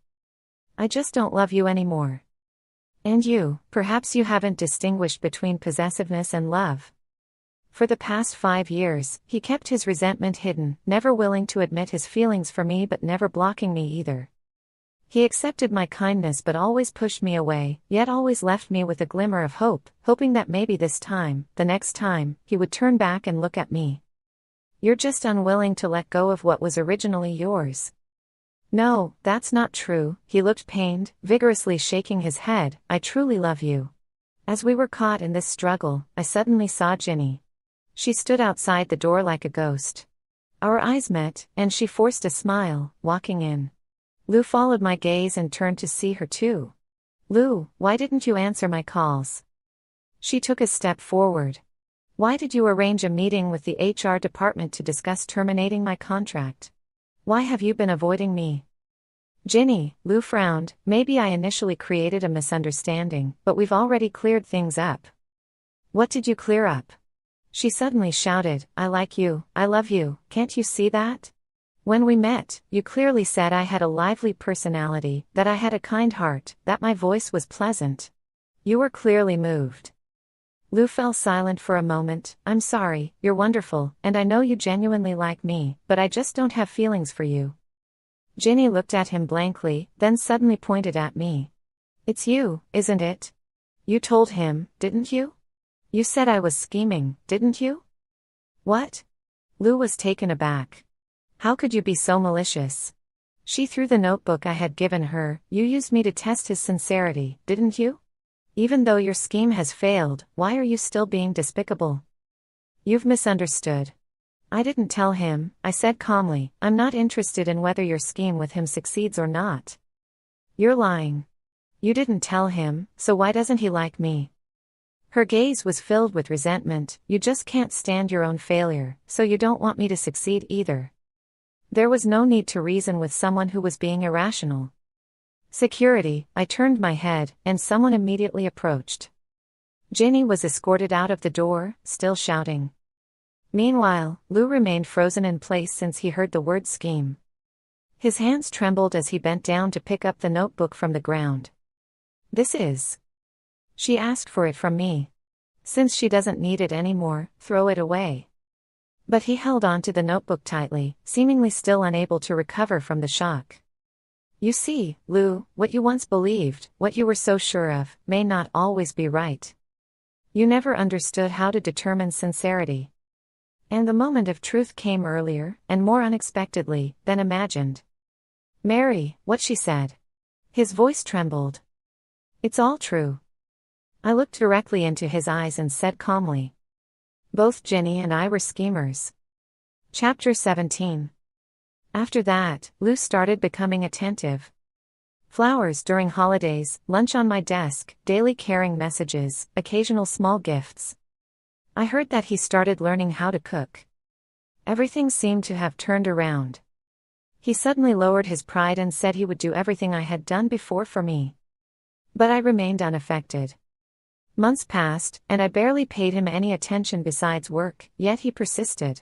I just don't love you anymore. And you, perhaps you haven't distinguished between possessiveness and love." For the past 5 years, he kept his resentment hidden, never willing to admit his feelings for me but never blocking me either. He accepted my kindness but always pushed me away, yet always left me with a glimmer of hope, hoping that maybe this time, the next time, he would turn back and look at me. "You're just unwilling to let go of what was originally yours." "No, that's not true," he looked pained, vigorously shaking his head. "I truly love you." As we were caught in this struggle, I suddenly saw Ginny. She stood outside the door like a ghost. Our eyes met, and she forced a smile, walking in. Lou followed my gaze and turned to see her too. "Lou, why didn't you answer my calls?" She took a step forward. "Why did you arrange a meeting with the HR department to discuss terminating my contract? Why have you been avoiding me?" "Ginny," Lou frowned, "maybe I initially created a misunderstanding, but we've already cleared things up." "What did you clear up?" She suddenly shouted, "I like you, I love you, can't you see that? When we met, you clearly said I had a lively personality, that I had a kind heart, that my voice was pleasant. You were clearly moved." Lou fell silent for a moment. "I'm sorry, you're wonderful, and I know you genuinely like me, but I just don't have feelings for you." Ginny looked at him blankly, then suddenly pointed at me. "It's you, isn't it? You told him, didn't you? You said I was scheming, didn't you?" "What?" Lou was taken aback. "How could you be so malicious?" She threw the notebook I had given her. "You used me to test his sincerity, didn't you? Even though your scheme has failed, why are you still being despicable?" "You've misunderstood. I didn't tell him," I said calmly. "I'm not interested in whether your scheme with him succeeds or not." "You're lying. You didn't tell him, so why doesn't he like me?" Her gaze was filled with resentment. "You just can't stand your own failure, so you don't want me to succeed either." There was no need to reason with someone who was being irrational. Security, I turned my head, and someone immediately approached. Ginny was escorted out of the door, still shouting. Meanwhile, Lou remained frozen in place since he heard the word scheme. His hands trembled as he bent down to pick up the notebook from the ground. This is. She asked for it from me. Since she doesn't need it anymore, throw it away. But he held on to the notebook tightly, seemingly still unable to recover from the shock. You see, Lou, what you once believed, what you were so sure of, may not always be right. You never understood how to determine sincerity. And the moment of truth came earlier, and more unexpectedly, than imagined. Mary, what she said. His voice trembled. It's all true. I looked directly into his eyes and said calmly. Both Ginny and I were schemers. Chapter 17. After that, Lou started becoming attentive. Flowers during holidays, lunch on my desk, daily caring messages, occasional small gifts. I heard that he started learning how to cook. Everything seemed to have turned around. He suddenly lowered his pride and said he would do everything I had done before for me. But I remained unaffected. Months passed, and I barely paid him any attention besides work, yet he persisted.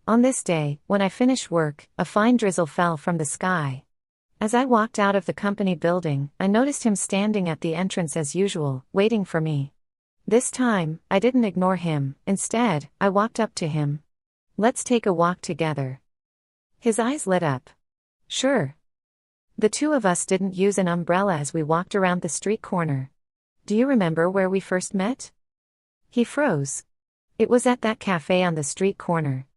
On this day, when I finished work, a fine drizzle fell from the sky. As I walked out of the company building, I noticed him standing at the entrance as usual, waiting for me. This time, I didn't ignore him. Instead, I walked up to him. Let's take a walk together. His eyes lit up. Sure. The two of us didn't use an umbrella as we walked around the street corner. Do you remember where we first met? He froze. It was at that cafe on the street corner.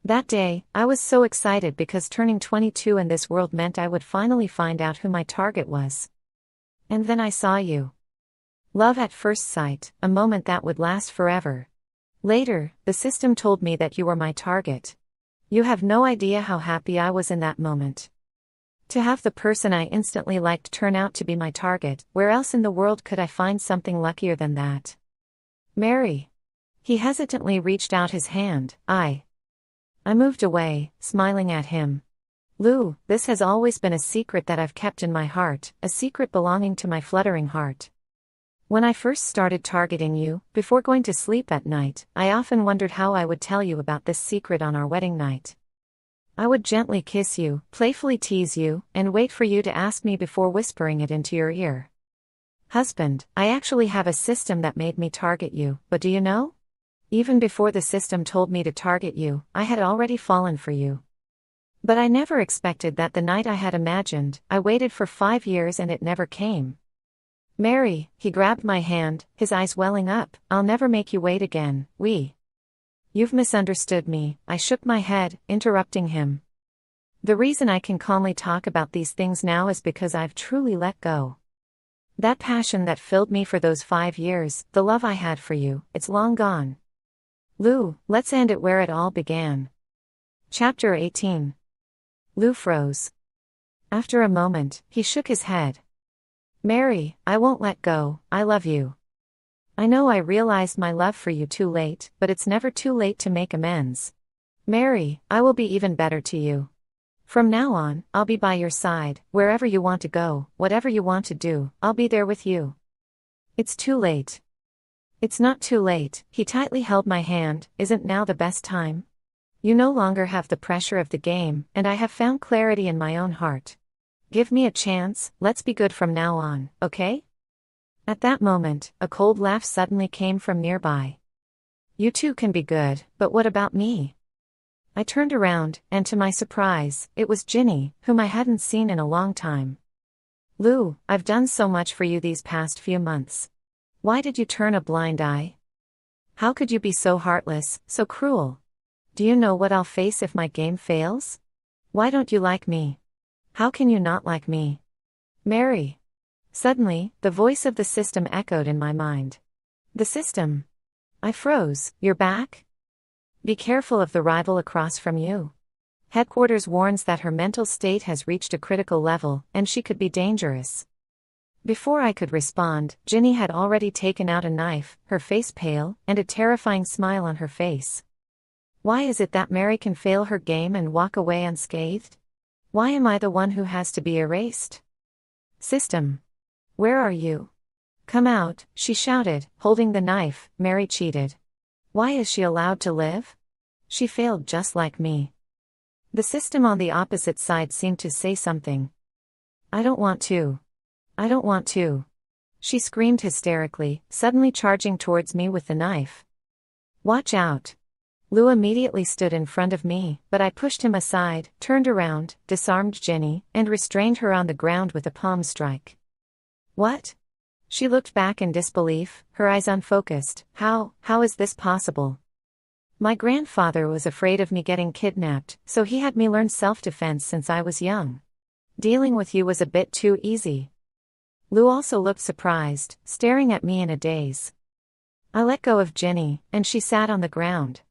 That day, I was so excited because turning 22 in this world meant I would finally find out who my target was. And then I saw you. Love at first sight, a moment that would last forever. Later, the system told me that you were my target. You have no idea how happy I was in that moment. To have the person I instantly liked turn out to be my target, where else in the world could I find something luckier than that? Mary. He hesitantly reached out his hand. I moved away, smiling at him. Lou, this has always been a secret that I've kept in my heart, a secret belonging to my fluttering heart. When I first started targeting you, before going to sleep at night, I often wondered how I would tell you about this secret on our wedding night. I would gently kiss you, playfully tease you, and wait for you to ask me before whispering it into your ear. Husband, I actually have a system that made me target you, but do you know? Even before the system told me to target you, I had already fallen for you. But I never expected that the night I had imagined. I waited for 5 years and it never came. Mary, he grabbed my hand, his eyes welling up. I'll never make you wait again, You've misunderstood me. I shook my head, interrupting him. The reason I can calmly talk about these things now is because I've truly let go. That passion that filled me for those 5 years, the love I had for you, it's long gone. Lou, let's end it where it all began. Chapter 18. Lou froze. After a moment, he shook his head. Mary, I won't let go. I love you. I know I realized my love for you too late, but it's never too late to make amends. Mary, I will be even better to you. From now on, I'll be by your side, wherever you want to go, whatever you want to do, I'll be there with you. It's too late. It's not too late. He tightly held my hand. Isn't now the best time? You no longer have the pressure of the game, and I have found clarity in my own heart. Give me a chance, let's be good from now on, okay? At that moment, a cold laugh suddenly came from nearby. You too can be good, but what about me? I turned around, and to my surprise, it was Ginny, whom I hadn't seen in a long time. Lou, I've done so much for you these past few months. Why did you turn a blind eye? How could you be so heartless, so cruel? Do you know what I'll face if my game fails? Why don't you like me? How can you not like me? Mary. Suddenly, the voice of the system echoed in my mind. The system. I froze. You're back? Be careful of the rival across from you. Headquarters warns that her mental state has reached a critical level, and she could be dangerous. Before I could respond, Ginny had already taken out a knife, her face pale, and a terrifying smile on her face. Why is it that Mary can fail her game and walk away unscathed? Why am I the one who has to be erased? System. Where are you? Come out, she shouted, holding the knife. Mary cheated. Why is she allowed to live? She failed just like me. The system on the opposite side seemed to say something. I don't want to. I don't want to. She screamed hysterically, suddenly charging towards me with the knife. Watch out. Lou immediately stood in front of me, but I pushed him aside, turned around, disarmed Jenny, and restrained her on the ground with a palm strike. What? She looked back in disbelief, her eyes unfocused. How is this possible? My grandfather was afraid of me getting kidnapped, so he had me learn self-defense since I was young. Dealing with you was a bit too easy. Lou also looked surprised, staring at me in a daze. I let go of Jenny, and she sat on the ground.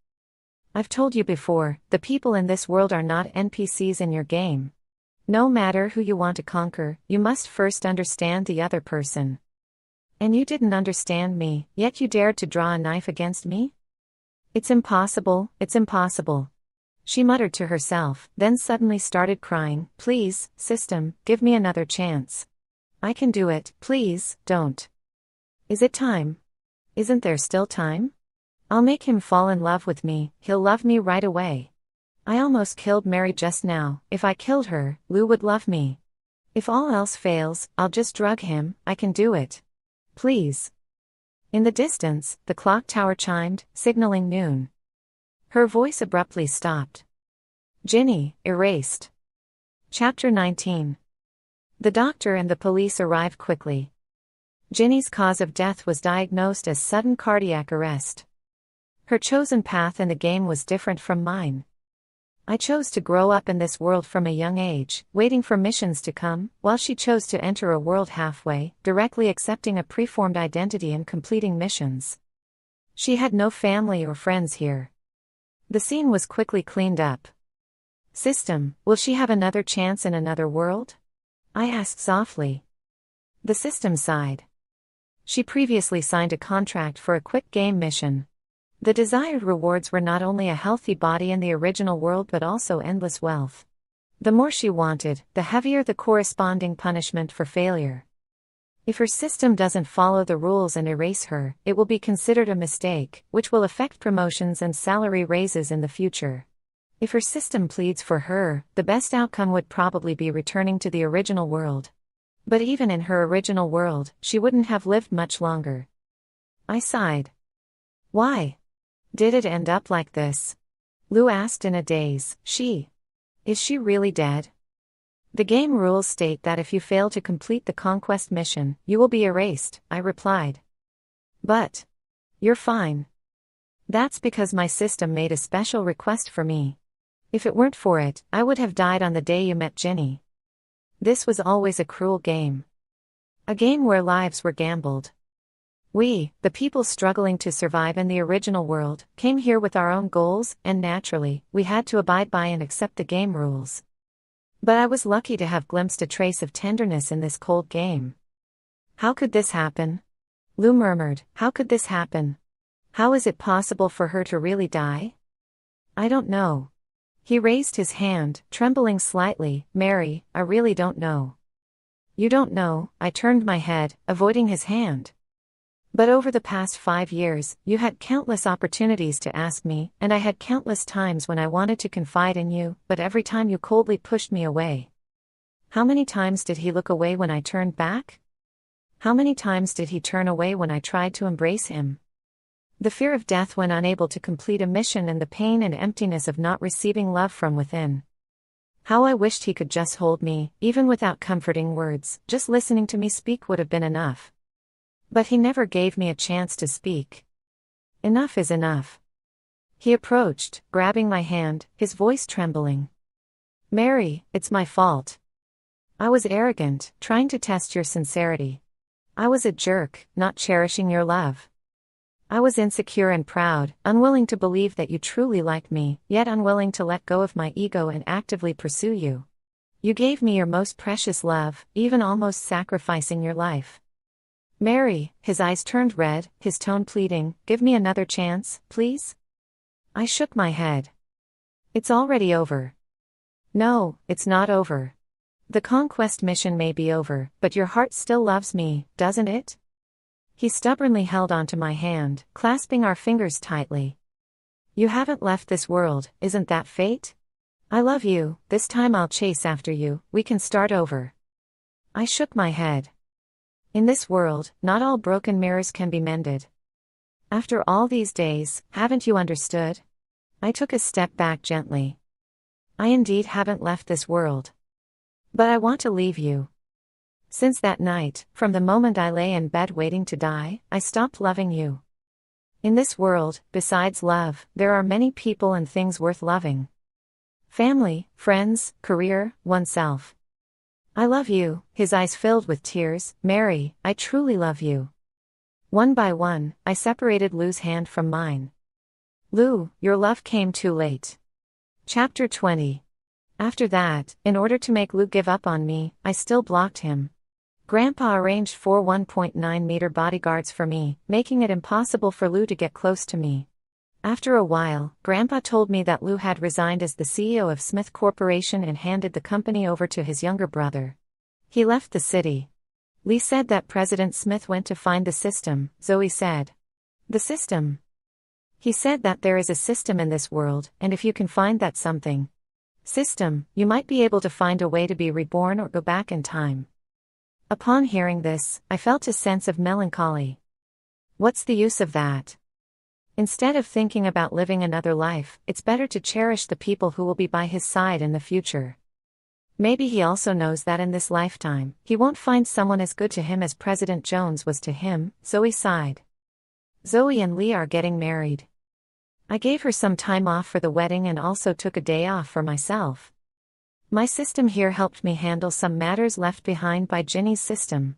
I've told you before, the people in this world are not NPCs in your game. No matter who you want to conquer, you must first understand the other person. And you didn't understand me, yet you dared to draw a knife against me? It's impossible, it's impossible. She muttered to herself, then suddenly started crying. Please, system, give me another chance. I can do it, please, don't. Is it time? Isn't there still time? I'll make him fall in love with me, he'll love me right away. I almost killed Mary just now. If I killed her, Lou would love me. If all else fails, I'll just drug him, I can do it. Please. In the distance, the clock tower chimed, signaling noon. Her voice abruptly stopped. Ginny, erased. Chapter 19. The doctor and the police arrived quickly. Ginny's cause of death was diagnosed as sudden cardiac arrest. Her chosen path in the game was different from mine. I chose to grow up in this world from a young age, waiting for missions to come, while she chose to enter a world halfway, directly accepting a preformed identity and completing missions. She had no family or friends here. The scene was quickly cleaned up. System, will she have another chance in another world? I asked softly. The system sighed. She previously signed a contract for a quick game mission. The desired rewards were not only a healthy body in the original world but also endless wealth. The more she wanted, the heavier the corresponding punishment for failure. If her system doesn't follow the rules and erase her, it will be considered a mistake, which will affect promotions and salary raises in the future. If her system pleads for her, the best outcome would probably be returning to the original world. But even in her original world, she wouldn't have lived much longer. I sighed. Why did it end up like this? Lou asked in a daze. Is she really dead? The game rules state that if you fail to complete the conquest mission, you will be erased, I replied. But you're fine. That's because my system made a special request for me. If it weren't for it, I would have died on the day you met Ginny. This was always a cruel game. A game where lives were gambled. We, the people struggling to survive in the original world, came here with our own goals, and naturally, we had to abide by and accept the game rules. But I was lucky to have glimpsed a trace of tenderness in this cold game. How could this happen? Lou murmured, how could this happen? How is it possible for her to really die? I don't know. He raised his hand, trembling slightly. Mary, I really don't know. You don't know, I turned my head, avoiding his hand. But over the past 5 years, you had countless opportunities to ask me, and I had countless times when I wanted to confide in you, but every time you coldly pushed me away. How many times did he look away when I turned back? How many times did he turn away when I tried to embrace him? The fear of death when unable to complete a mission and the pain and emptiness of not receiving love from within. How I wished he could just hold me, even without comforting words. Just listening to me speak would have been enough. But he never gave me a chance to speak. Enough is enough. He approached, grabbing my hand, his voice trembling. Mary, it's my fault. I was arrogant, trying to test your sincerity. I was a jerk, not cherishing your love. I was insecure and proud, unwilling to believe that you truly liked me, yet unwilling to let go of my ego and actively pursue you. You gave me your most precious love, even almost sacrificing your life. Mary, his eyes turned red, his tone pleading, give me another chance, please? I shook my head. It's already over. No, it's not over. The conquest mission may be over, but your heart still loves me, doesn't it? He stubbornly held onto my hand, clasping our fingers tightly. You haven't left this world, isn't that fate? I love you, this time I'll chase after you, we can start over. I shook my head. In this world, not all broken mirrors can be mended. After all these days, haven't you understood? I took a step back gently. I indeed haven't left this world. But I want to leave you. Since that night, from the moment I lay in bed waiting to die, I stopped loving you. In this world, besides love, there are many people and things worth loving. Family, friends, career, oneself. I love you, his eyes filled with tears. Mary, I truly love you. One by one, I separated Lou's hand from mine. Lou, your love came too late. Chapter 20. After that, in order to make Lou give up on me, I still blocked him. Grandpa arranged 4 1.9-meter bodyguards for me, making it impossible for Lou to get close to me. After a while, Grandpa told me that Lou had resigned as the CEO of Smith Corporation and handed the company over to his younger brother. He left the city. Lee said that President Smith went to find the system, Zoe said. The system? He said that there is a system in this world, and if you can find that system, you might be able to find a way to be reborn or go back in time. Upon hearing this, I felt a sense of melancholy. What's the use of that? Instead of thinking about living another life, it's better to cherish the people who will be by his side in the future. Maybe he also knows that in this lifetime, he won't find someone as good to him as President Jones was to him. Zoe sighed. Zoe and Lee are getting married. I gave her some time off for the wedding and also took a day off for myself. My system here helped me handle some matters left behind by Ginny's system.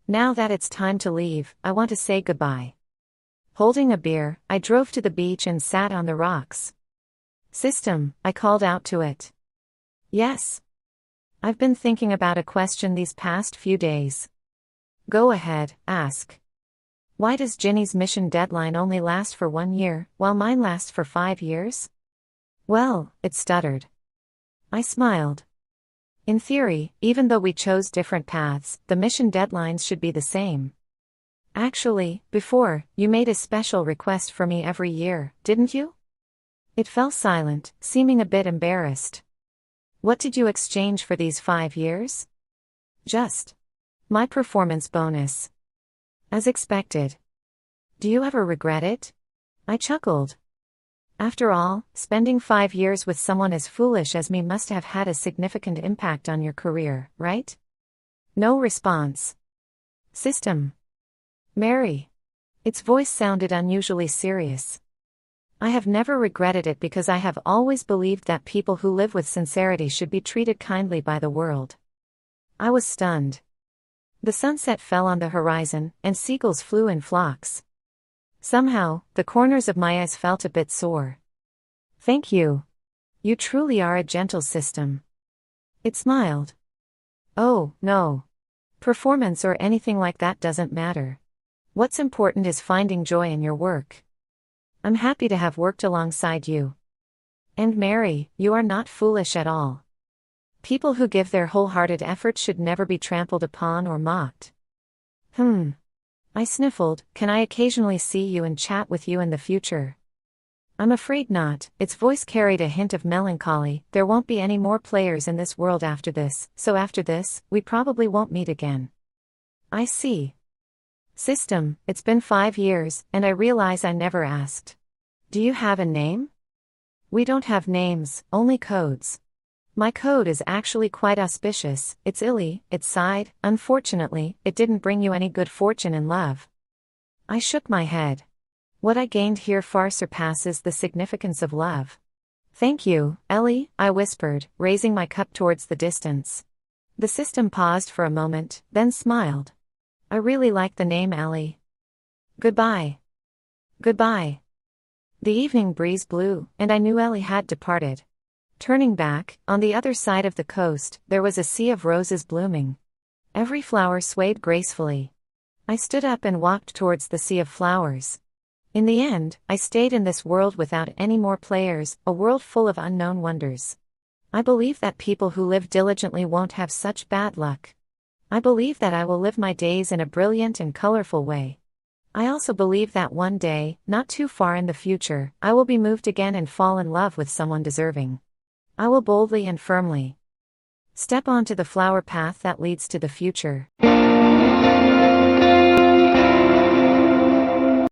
Now that it's time to leave, I want to say goodbye. Holding a beer, I drove to the beach and sat on the rocks. System, I called out to it. Yes. I've been thinking about a question these past few days. Go ahead, ask. Why does Ginny's mission deadline only last for 1 year, while mine lasts for 5 years? Well, it stuttered. I smiled. In theory, even though we chose different paths, the mission deadlines should be the same. Actually, before, you made a special request for me every year, didn't you? It fell silent, seeming a bit embarrassed. What did you exchange for these 5 years? Just my performance bonus. As expected. Do you ever regret it? I chuckled. After all, spending 5 years with someone as foolish as me must have had a significant impact on your career, right? No response. System. Mary. Its voice sounded unusually serious. I have never regretted it because I have always believed that people who live with sincerity should be treated kindly by the world. I was stunned. The sunset fell on the horizon, and seagulls flew in flocks. Somehow, the corners of my eyes felt a bit sore. Thank you. You truly are a gentle system. It smiled. Oh, no. Performance or anything like that doesn't matter. What's important is finding joy in your work. I'm happy to have worked alongside you. And Mary, you are not foolish at all. People who give their wholehearted effort should never be trampled upon or mocked. I sniffled. Can I occasionally see you and chat with you in the future? I'm afraid not. Its voice carried a hint of melancholy. There won't be any more players in this world after this, so after this, we probably won't meet again. I see. System, it's been 5 years, and I realize I never asked. Do you have a name? We don't have names, only codes. My code is actually quite auspicious. It's Illy. It sighed. Unfortunately, it didn't bring you any good fortune in love. I shook my head. What I gained here far surpasses the significance of love. Thank you, Ellie, I whispered, raising my cup towards the distance. The system paused for a moment, then smiled. I really like the name Ellie. Goodbye. Goodbye. The evening breeze blew, and I knew Ellie had departed. Turning back, on the other side of the coast, there was a sea of roses blooming. Every flower swayed gracefully. I stood up and walked towards the sea of flowers. In the end, I stayed in this world without any more players, a world full of unknown wonders. I believe that people who live diligently won't have such bad luck. I believe that I will live my days in a brilliant and colorful way. I also believe that one day, not too far in the future, I will be moved again and fall in love with someone deserving. I will boldly and firmly step onto the flower path that leads to the future.